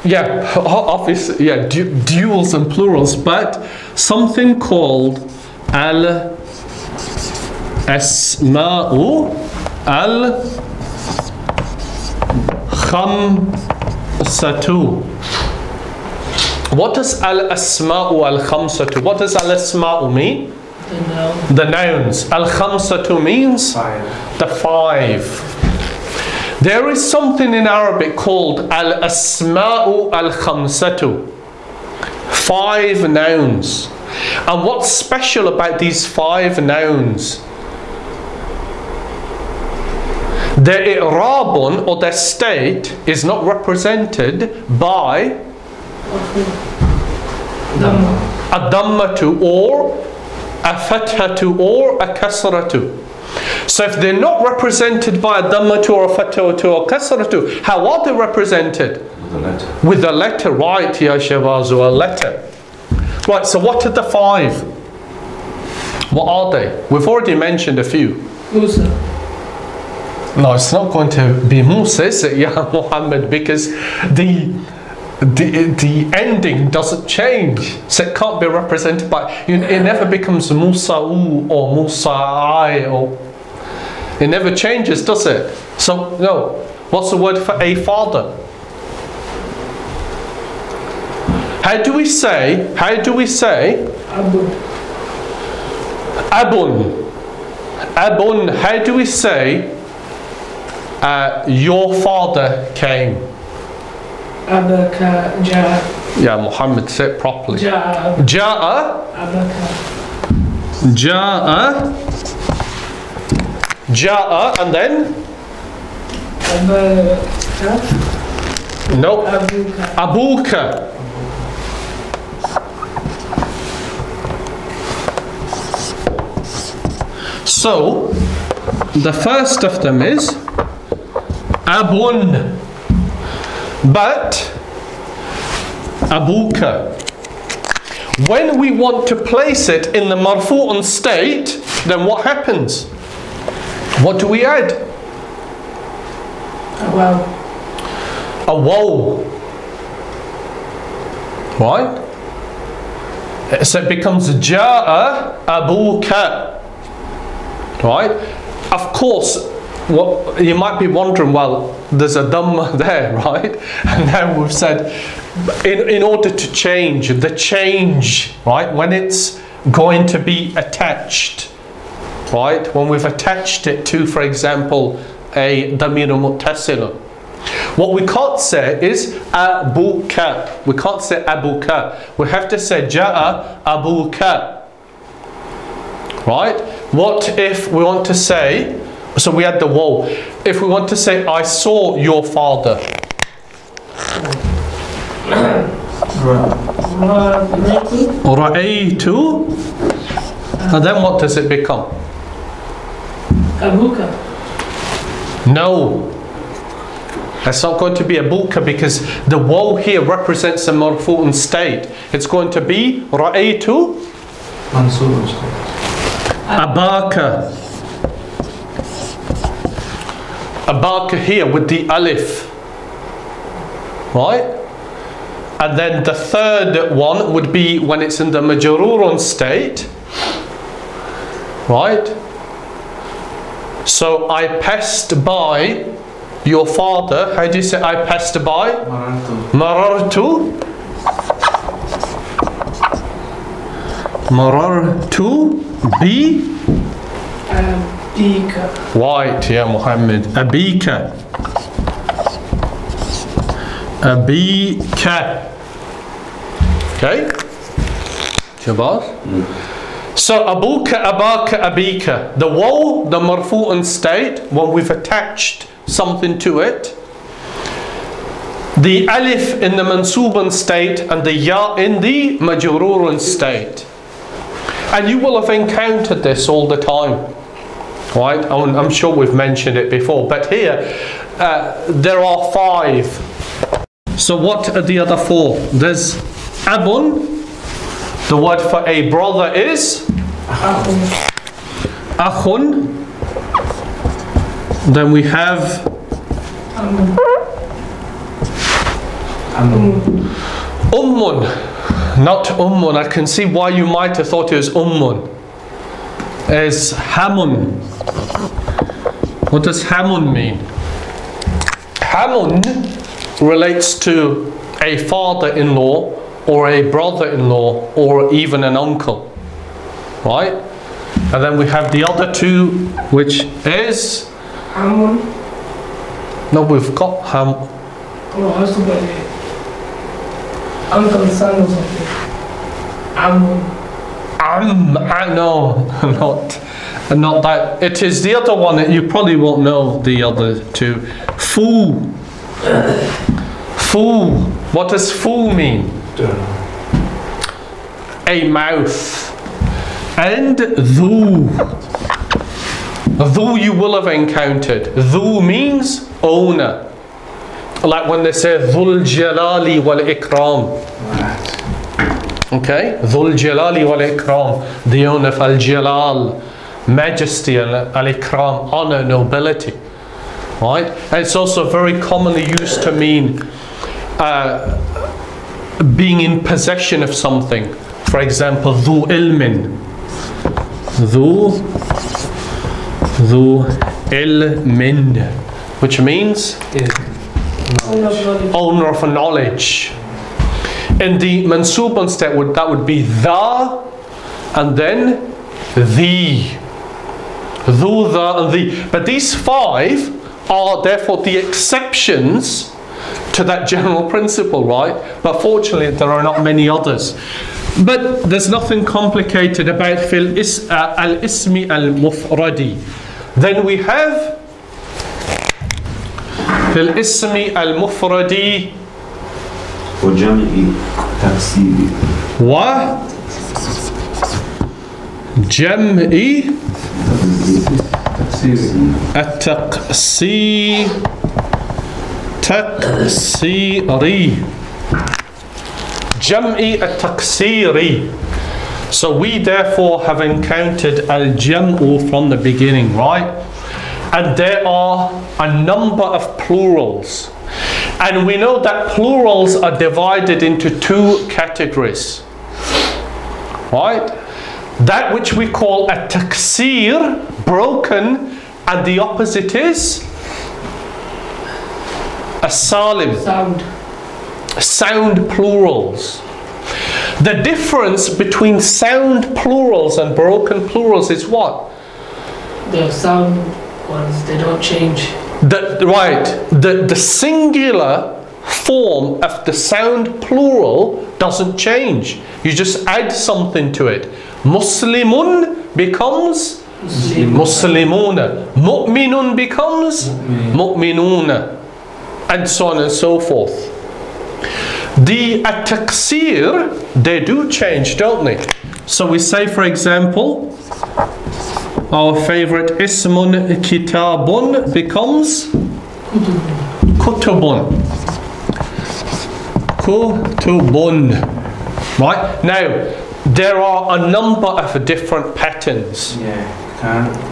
Yeah, obviously, yeah, duals and plurals, but something called al-asma'u al-khamsatu. What does al-asma'u al-khamsatu? What does al-asma'u mean? The nouns. Al-khamsatu means the five. There is something in Arabic called al-asma'u al-khamsatu. Five nouns. And what's special about these five nouns? Their i'rabun, or their state, is not represented by a dammatu or a fathatu or a kasratu. So if they're not represented by a dammatu or a fathatu or kasratu, how are they represented? With a letter. With a letter, right, ya shabazu, a letter. Right, so what are the five? What are they? We've already mentioned a few. Musa. No, it's not going to be Musa, is it, Ya Muhammad? Because the ending doesn't change, so it can't be represented by. It never becomes Musa'u or Musa'i, or it never changes, does it? So no. What's the word for a father? How do we say? Abun. Abun. Abun. How do we say? Your father came. Abaka ja'a. Yeah, Muhammad, say it properly. Ja'a. Ja'a. Abaka. Ja'a. Ja'a, and then? Abaka. No. Abuka. Abuka. So, the first of them is Abun. But Abuka. When we want to place it in the marfu'un state, then what happens? What do we add? Wow. A waw. Right? So it becomes Ja'a Abuka. Right? Of course, what you might be wondering, well, there's a Dhamma there, right? And now we've said, in order to change, the change, right? When it's going to be attached, right? When we've attached it to, for example, a Damir Muttasil. What we can't say is Abuka. We can't say Abuka. We have to say Ja'a Abuka. Right? What if we want to say, so we had the waw. If we want to say, I saw your father. Ra'aytu. And then what does it become? Abuka. No. It's not going to be Abuka because the waw here represents a marfu'un state. It's going to be Ra'aytu. Mansubun state. Abaka. Abaka here with the alif. Right? And then the third one would be when it's in the majrurun state. Right? So I passed by your father. How do you say I passed by? Marartu. Marartu bi Abika. Right, yeah, Muhammad. Abika. Abika. Okay? Shabaz? So abuka, abaka, abika. The waw, the marfu'un state, when we've attached something to it. The alif in the mansubun state and the ya in the majrurun state. And you will have encountered this all the time. Right? I'm sure we've mentioned it before. But here, there are five. So what are the other four? There's abun. The word for a brother is akhun. Then we have Ummun, not ummun. I can see why you might have thought it was ummun. Is hamun. What does hamun mean? Hamun relates to a father-in-law or a brother-in-law or even an uncle, right? And then we have the other two, which is Amun. no, we've got ham. Oh, I was talking about uncle, son or something. Amun. No, not that. It is the other one that you probably won't know the other two. Fu. Fu. What does fu mean? A mouth. And dhu. Dhu you will have encountered. Dhu means owner. Like when they say Dhul Jalali wal Ikram. Okay? Dhul Jalali wal Ikram. The owner of Al Jalal, majesty, and Al Ikram, honor, nobility. Right? And it's also very commonly used to mean being in possession of something. For example, Dhu Ilmin. Dhu Ilmin, which means owner of knowledge. In the mansubans that would be the and then the. Dhu, the and the. But these five are therefore the exceptions to that general principle, right? But fortunately there are not many others. But there's nothing complicated about al-ismi al-mufradi. Then we have al-ismi al-mufradi وجمع تكسير وجمع التكسير تكسيري. Jam'i at-taksiri. So we therefore have encountered al-jam'u from the beginning, right? And there are a number of plurals. And we know that plurals are divided into two categories, right? That which we call a taksir, broken, and the opposite is a salim. Sound plurals. The difference between sound plurals and broken plurals is what? The sound ones, they don't change. The singular form of the sound plural doesn't change. You just add something to it. Muslimun becomes Muslimuna. Mu'minun becomes Mu'minuna. And so on and so forth. The at-taksir, they do change, don't they? So we say, for example, our favorite ismun kitabun becomes kutubun. Kutubun. Right? Now, there are a number of different patterns,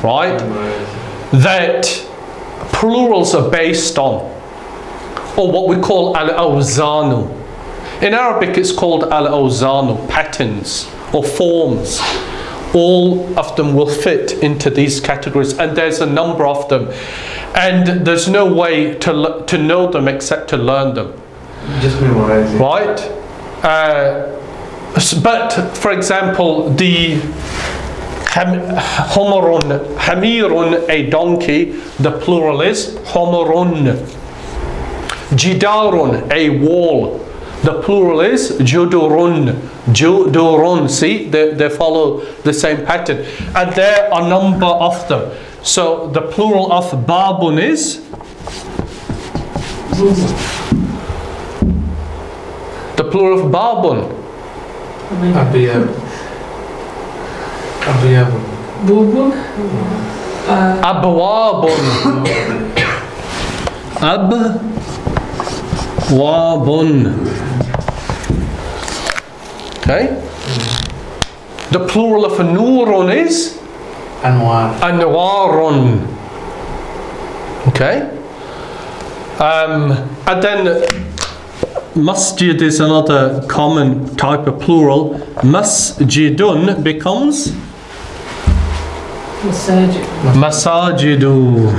right, that plurals are based on, or what we call al-awzanu. In Arabic it's called al-awzanu, patterns or forms. All of them will fit into these categories, and there's a number of them. And there's no way to know them except to learn them. Just memorize it. Right? But, for example, the hamirun, a donkey, the plural is homorun. Jidarun, a wall, the plural is judurun. Judurun, see, they follow the same pattern. And there are a number of them. So the plural of babun is? The plural of babun? Abiyab. Abiyabun. Bubun? Abwabun. Abwabun. Okay? The plural of nurun is? Anwar. Anwarun. Okay? And then masjid is another common type of plural. Masjidun becomes Masajid. masajidu.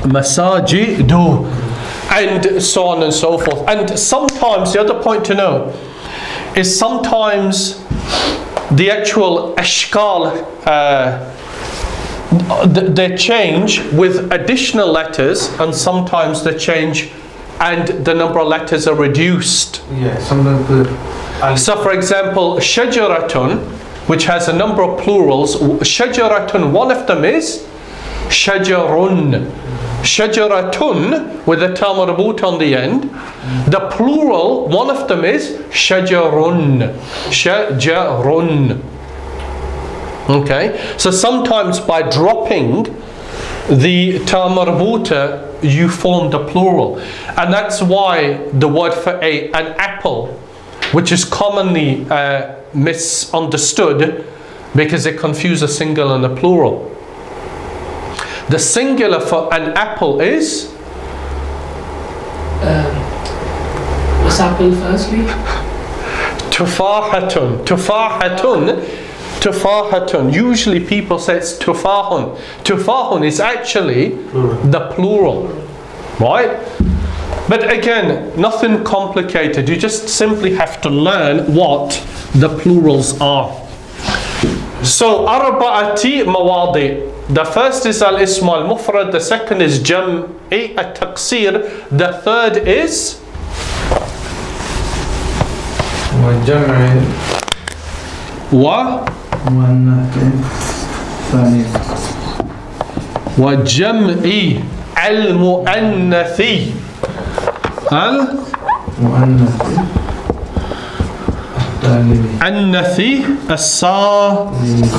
Masajidu. And so on and so forth. And sometimes, the other point to know is sometimes the actual ashkal, they change with additional letters, and sometimes they change and the number of letters are reduced. Yeah, sometimes the So for example, shajaratun, which has a number of plurals, shajaratun, one of them is shajarun. Shajaratun, with a ta marbut on the end. The plural, one of them is shajarun. Shajarun. Okay, so sometimes by dropping the ta marbuta, you form the plural, and that's why the word for an apple, which is commonly misunderstood because it confuses a single and a plural. The singular for an apple is What's apple firstly? tufahatun. Tufahatun. Tufahatun. Usually people say it's tufahun. Tufahun is actually the plural, right? But again, nothing complicated. You just simply have to learn what the plurals are. So, arba'ati mawadi. The first is al-ism al-mufrad. The second is jam'i al-taksir. The third is وجمع وجمع المؤنث المؤنث السالم.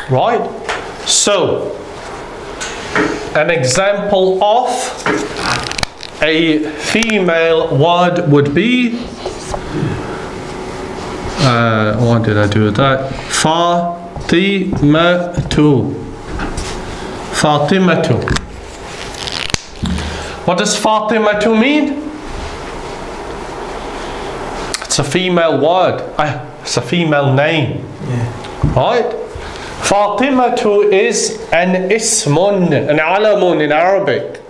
Right? So, an example of a female word would be, what did I do with that? Fatimatu. Fatimatu. What does Fatimatu mean? It's a female word. It's a female name. Yeah. Right? Fatimatu is an ismun, an alamun in Arabic.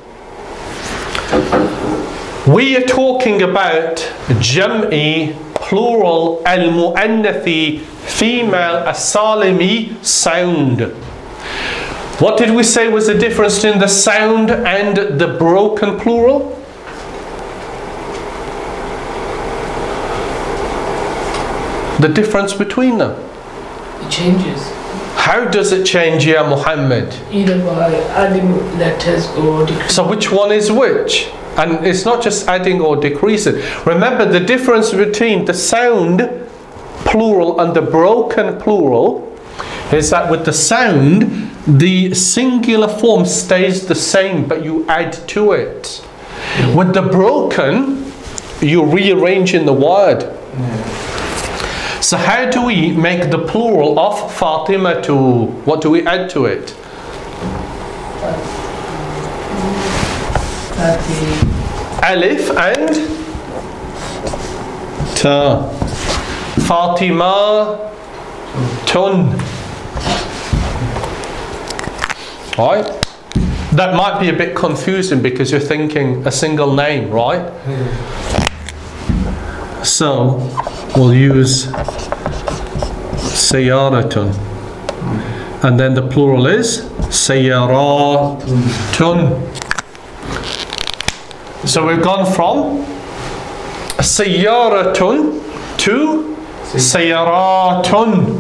We are talking about jam'i, plural, al-mu'annathi, female, as-salimi, sound. What did we say was the difference in the sound and the broken plural? The difference between them. It changes. How does it change, Ya Muhammad? Either by adding letters or decreasing. So which one is which? And it's not just adding or decreasing. Remember, the difference between the sound plural and the broken plural is that with the sound, the singular form stays the same, but you add to it. With the broken, you rearrange in the word. So how do we make the plural of Fatima to, what do we add to it? Alif and ta. Fatima tun. Right? That might be a bit confusing because you're thinking a single name, right? So we'll use sayyaratun, and then the plural is sayyaratun. So we've gone from sayyaratun to sayyaratun.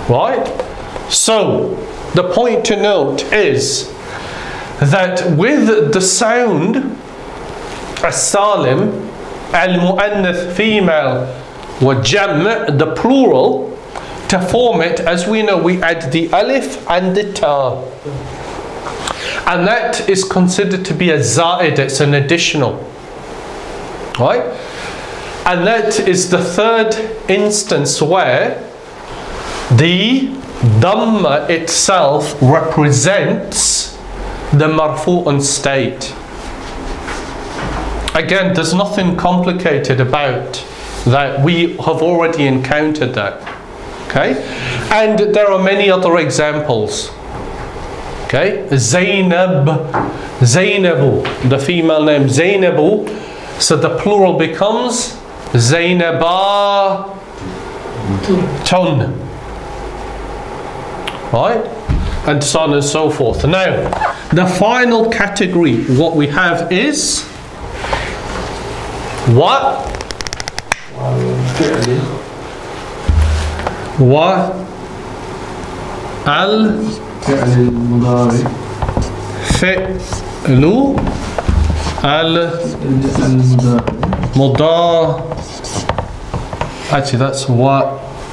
Right? So the point to note is that with the sound as-Salim, al-Mu'annath, female, wajam', the plural, to form it, as we know, we add the alif and the ta. And that is considered to be a za'id, it's an additional. Right? And that is the third instance where the Dhamma itself represents the marfu'un state. Again, there's nothing complicated about that. We have already encountered that. Okay? And there are many other examples. Okay? Zainab, Zainabu, the female name Zainabu, so the plural becomes Zainaba Tun. Right? And so on and so forth. Now, the final category, what we have is what? فعل المضارع فعل المضارع. Actually, that's what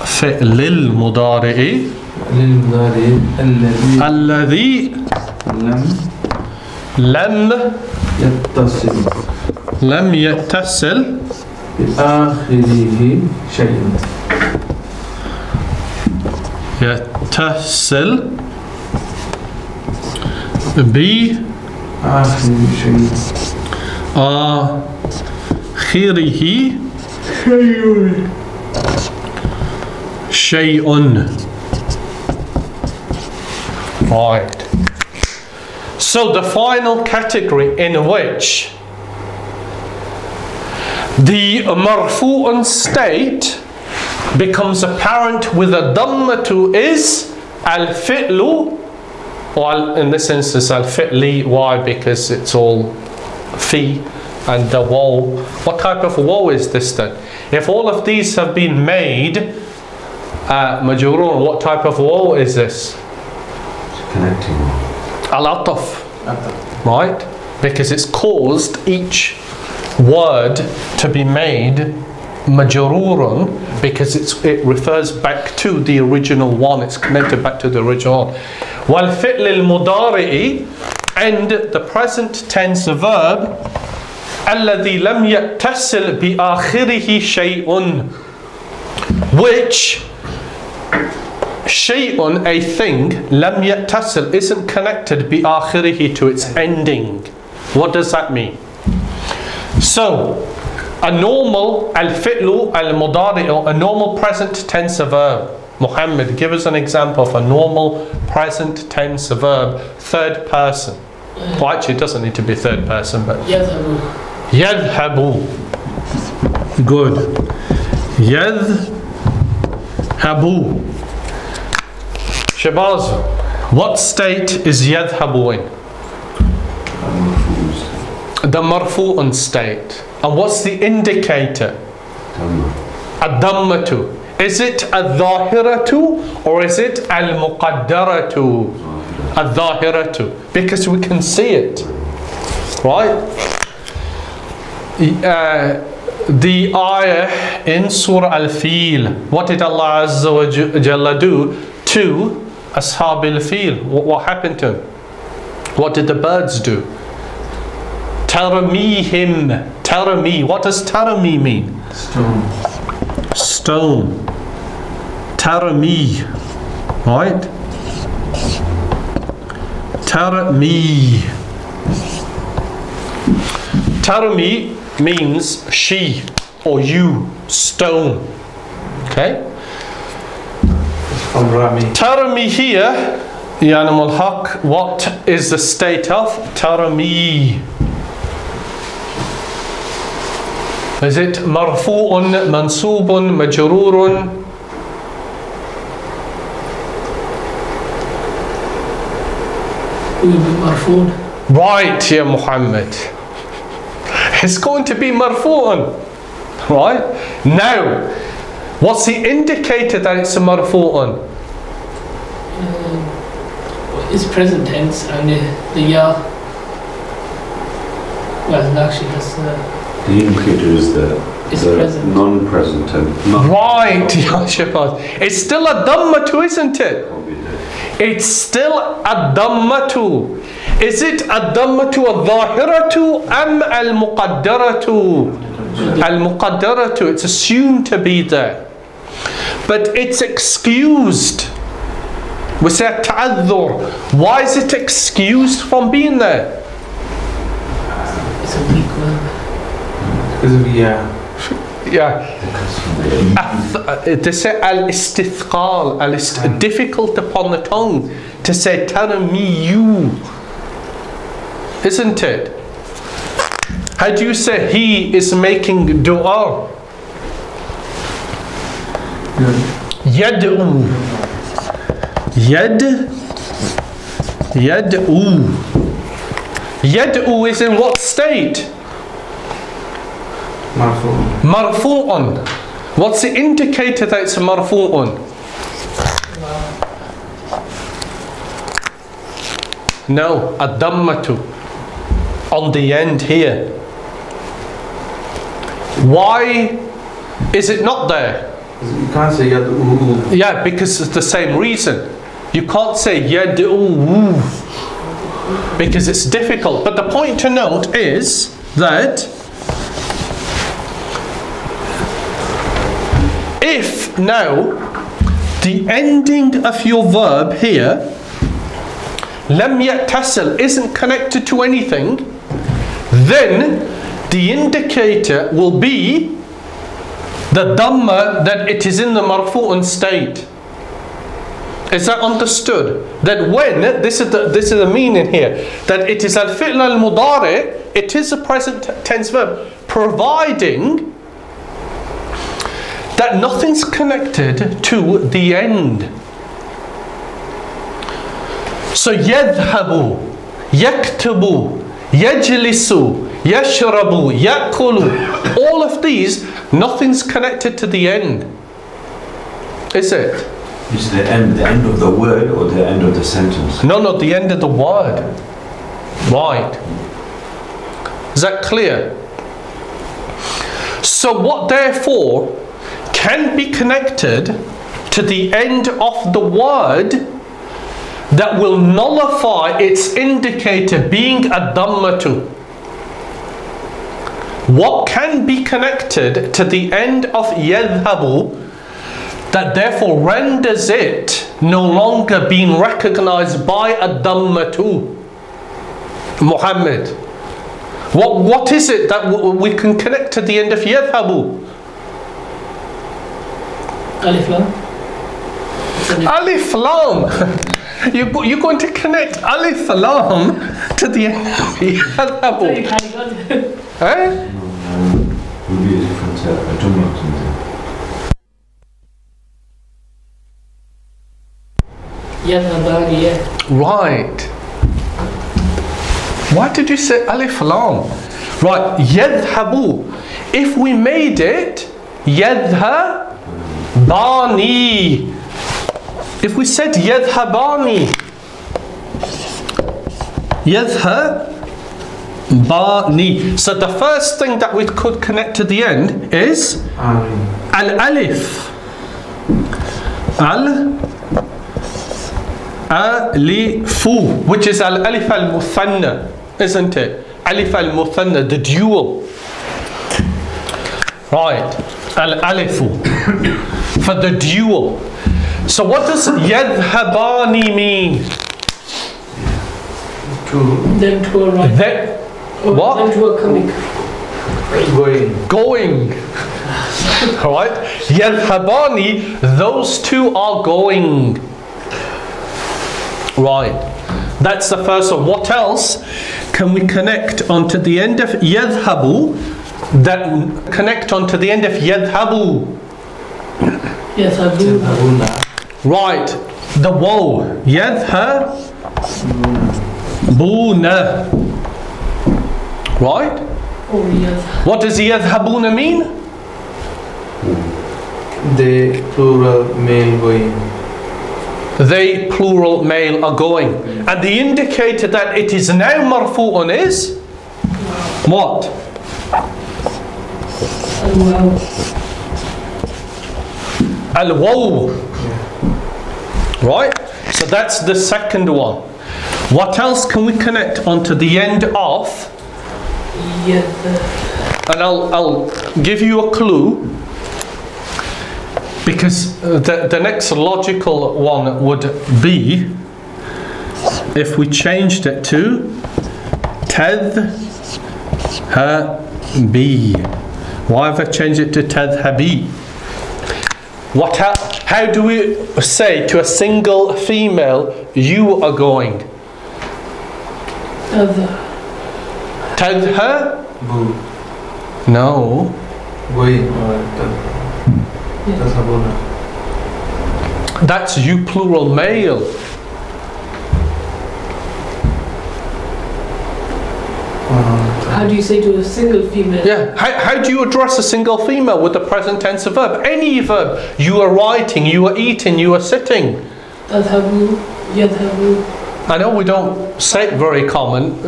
فعل المضارع الذي لم يتصل بآخره شيء. يتصل بآخره شيء. Right. So the final category in which the marfu'un state becomes apparent with a dhammatu is al-fi'lu, or in this instance al-fi'li. Why? Because it's all fi and the waw. What type of waw is this then? If all of these have been made majrurun, what type of waw is this? Connecting. Al-ataf. Right? Because it's caused each word to be made majrurun, because it refers back to the original one. It's connected back to the original one. والفعل المضارع, and the present tense verb الذي لم يتصل بآخره شيء, which shay'un, a thing, lam yattasil, isn't connected بآخره, to its ending. What does that mean? So a normal al-fi'lu al-mudari, a normal present tense verb. Muhammad, give us an example of a normal present tense verb, third person. Well, actually it doesn't need to be third person, but يذهب. يذهب. Good. يذهب. Shabazz, what state is يذهب in? The marfu'un state. And what's the indicator? Ad-dammatu. Is it al-dhahiratu or is it al-muqaddaratu? Al-dhahiratu. Because we can see it. Right? The ayah in Surah Al-Fil, what did Allah Azza wa Jalla do to Ashab al-Fil? What happened to them? What did the birds do? Taramihim. Tarami. What does tarami mean? Stone. Stone. Tarami. Right? Tarami. Tarami means she or you. Stone. Okay? Tarami here, Yanam al-Haq, what is the state of tarami? Is it marfu'un, mansubun, majrurun? Will be marfu'un. Right, yeah, Muhammad. It's going to be marfu'un. Right? Now, what's the indicator that it's a marfu'un? It's present tense and the ya. Well, actually, that's The indicator is the present. non-present tense. Right, yeah, Shabazz. It's still a dhammatu, isn't it? It's still a dhammatu. Is it a dhammatu al-dhahiratu am al-muqaddaratu? Al-muqaddaratu, it's assumed to be there. But it's excused We say ta'adhur. Why is it excused from being there? It's a weak word. Because of yeah. Yeah. They say al-istithqal, difficult upon the tongue to say tarmiyu, isn't it? How do you say he is making dua? Yad'u. Yad'u. Yad'u is in what state? Marfu'un. What's the indicator that it's marfu'un? No, ad-dammatu. On the end here. Why is it not there? You can't say yad'u. Yeah, because it's the same reason. You can't say yad'u because it's difficult. But the point to note is that if now the ending of your verb here lam yattasil isn't connected to anything, then the indicator will be the dhamma that it is in the marfu'un state. Is that understood? That when, this is the meaning here, that it is al-fi'l al-mudari', it is a present tense verb, providing that nothing's connected to the end. So yadhhabu, yaktubu, yajlisu, yashrabu, yakulu, all of these, nothing's connected to the end. Is it? Is the end of the word or the end of the sentence? No, the end of the word. Right. Is that clear? So what therefore can be connected to the end of the word that will nullify its indicator being a dhammatu? What can be connected to the end of yadhhabu that therefore renders it no longer being recognized by a dhammatu? Muhammad, what is it that we can connect to the end of yadhhabu? Alif lam. Alif lam. You're going to connect alif lam to the end of yadhhabu. Eh? Will be a different adjustment. Yadhhabani, yeah. Right. Why did you say alif lam? Right, yadhhabu. If we made it yadhhabani, if we said yadhhabani, yadhhabani, so the first thing that we could connect to the end is al-alif. Alifu, which is al-alif al-muthanna, isn't it? Alif al-muthanna, the dual. Right, al-alifu, for the dual. So what does yadhhabani mean? Them two are right. What? Them two are coming. Going. Alright, yadhhabani, those two are going. Right, that's the first one. What else can we connect onto the end of yadhhabu? That connect onto the end of yadhhabu. Yadhhabuna. Right, the waw. Yadhhabuna. Right? Oh, yes. What does yadhhabuna mean? The plural male going. They, plural male, are going. And the indicator that it is now marfu'un is? What? Al-waw. Al-waw. Right? So that's the second one. What else can we connect onto the end of? And I'll give you a clue. Because the next logical one would be if we changed it to tadhhabi. Why have I changed it to tadhhabi? How do we say to a single female, you are going? Tadha? No. Going. That's you plural male. How do you say to a single female? Yeah. How do you address a single female with the present tense of verb? Any verb. You are writing, you are eating, you are sitting. Tadhabu, yadhabu. I know we don't say it very common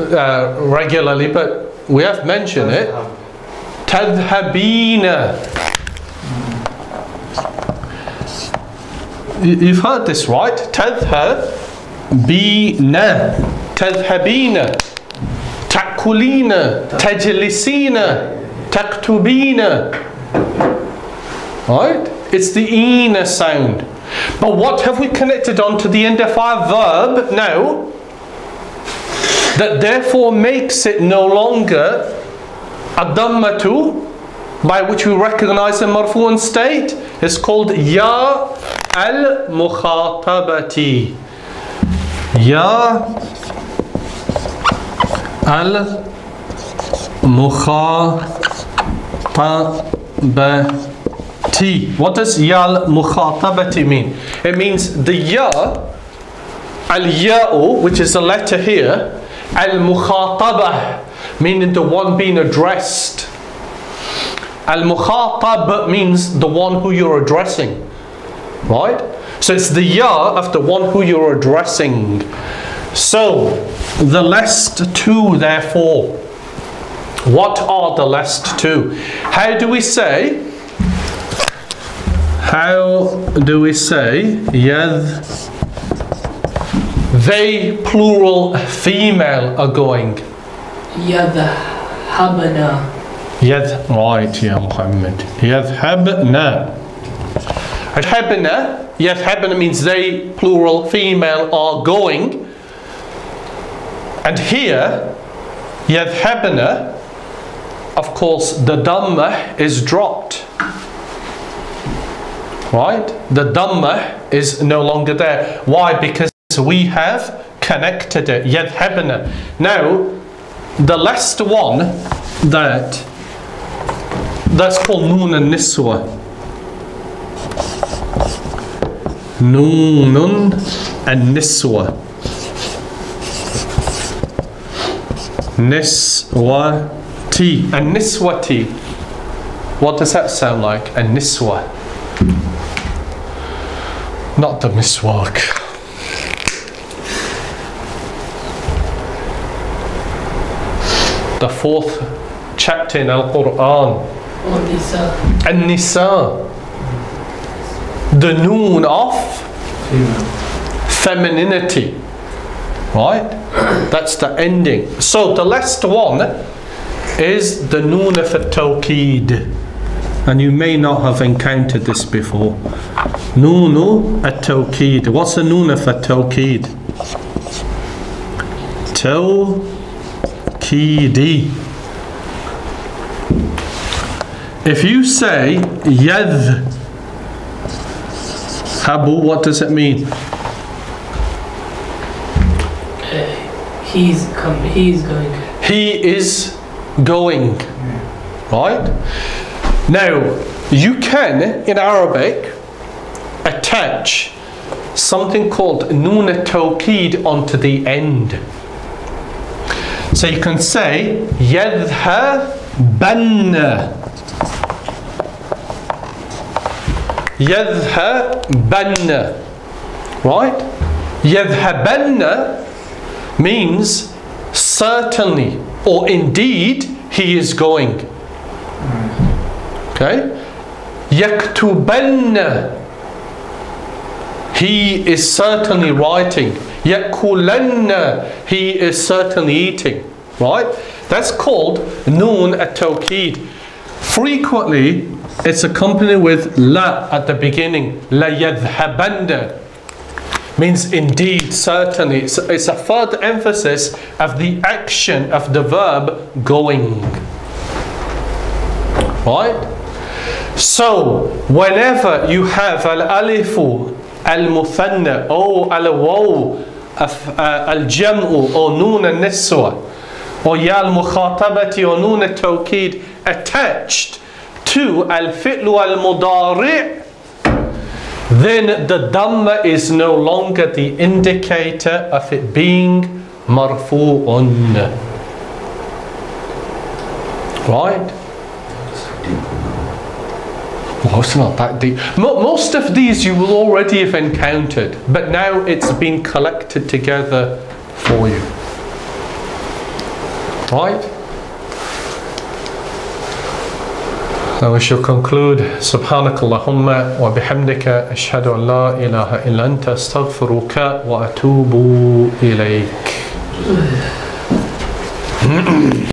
regularly, but we have mentioned it. Tadhabina. You've heard this, right? Tadhabina. Tadhabina. Takulina, tajlisina, taktubina. Right? It's the ina sound. But what have we connected on to the end of our verb now? That therefore makes it no longer a dhammatu, by which we recognize the marfu'un state. It's called ya al-mukhatabati. Ya al-mukhatabati. What does ya al-mukhatabati mean? It means the ya, al-ya'u, which is the letter here, al-mukhatabah, meaning the one being addressed. Al-mukhatab means the one who you're addressing. Right? So it's the ya of the one who you're addressing. So, the last two, therefore, what are the last two? How do we say yadh, they plural female are going? Yadhhabna. Yadh, right, ya Muhammad. Yadhhabna. Yadhhabna means they plural female are going. And here, yadhhabna, of course, the dhammah is dropped. Right? The dhammah is no longer there. Why? Because we have connected it. Yadhhabna. Now, the last one that's called noon and niswa. Noonun and niswa. Niswati. And niswati. What does that sound like? A niswa. Not the miswak. The fourth chapter in Al-Quran. An-Nisa. The noon of femininity. Right? That's the ending. So the last one is the noon of at-tawqeed. And you may not have encountered this before. Noonu at-tawqeed. What's the noon of at-tawqeed? Tawqeedi. If you say yadhhabu, what does it mean? He's going. He is going. Right? Now, you can, in Arabic, attach something called noon at-tawqeed onto the end. So you can say yadhhabanna. Yadhhabanna. Right? Yadhhabanna means certainly or indeed he is going. Okay? Yaktubanna, he is certainly writing. Yakulanna, he is certainly eating. Right? That's called noon at-tawqeed. Frequently it's accompanied with la at the beginning. La yadhhabanna means indeed, certainly. It's a further emphasis of the action of the verb going. Right? So, whenever you have al-alifu, al-muthanna, or al-waw, al-jam'u, or noon al-niswa, or ya al-mukhatabati, or noon al-tawqid attached to al-fi'lu al-mudari', then the Dhamma is no longer the indicator of it being marfu'un. Right? Well, it's not that deep. Most of these you will already have encountered, but now it's been collected together for you. Right? Now we shall conclude. Subhanakallahumma wa bihamdika ashhadu an la ilaha illa anta astaghfiruka wa atubu ilayk.